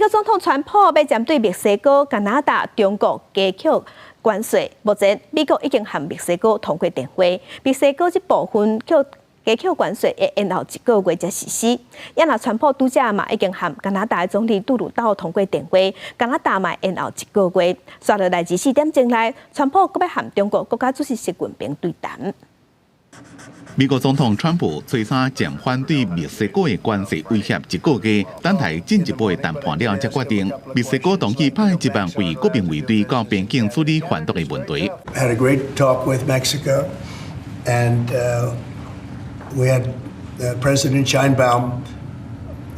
国总统川普要针对墨西哥、加拿大、中国加强关税。目前，美国已经和墨西哥通过电话，墨西哥这部分加强关税会延后1个月才实施。也若川普拄则嘛已经和加拿大的总理杜鲁道通过电话，加拿大嘛延后1个月。刷落来24点钟内，川普阁要和中国国家主席习近平对谈。美国总统川普催生暂缓对墨西哥的关税威胁1个月，等待进一步的谈判了才决定。墨西哥当局派1万位国民卫队到边境处理贩毒的问题。Had a great talk with Mexico, and we had President Sheinbaum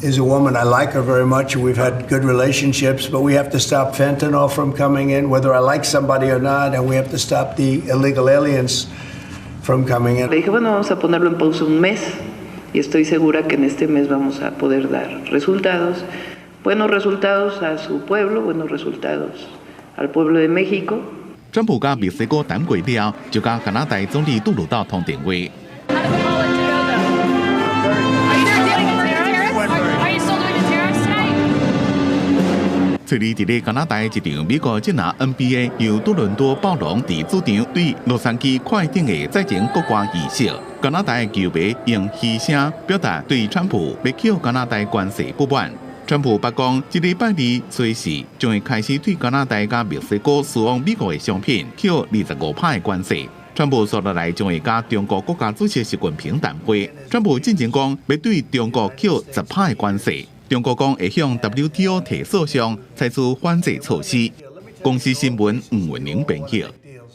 is a woman. I like her very much. We've had good relationships, but we have to stop fentanyl from coming in, whether I like somebody or not, and we have to stop the illegal aliens from coming in. Le dije, bueno, vamos a ponerlo en pausa un mes y estoy segura que en este mes vamos a poder dar resultados, buenos resultados a su pueblo, buenos resultados al pueblo de México. 川普甲墨西哥谈过了，就甲加拿大总理杜鲁道通电话。最近伫咧加拿大一场美国职篮 NBA 由多伦多暴龙伫主场对洛杉矶快艇的赛前国歌仪式，加拿大球迷用嘘声表达对川普要扣加拿大关税不满。川普北讲，这礼拜二随时将会开始对加拿大甲墨西哥输往美国的商品扣25%的关税。川普说落来将会甲中国国家主席习近平谈话。川普进前讲要对中国扣10%的关税。中国讲会向 WTO 提诉上采取反制措施。公司新闻黄文玲编译。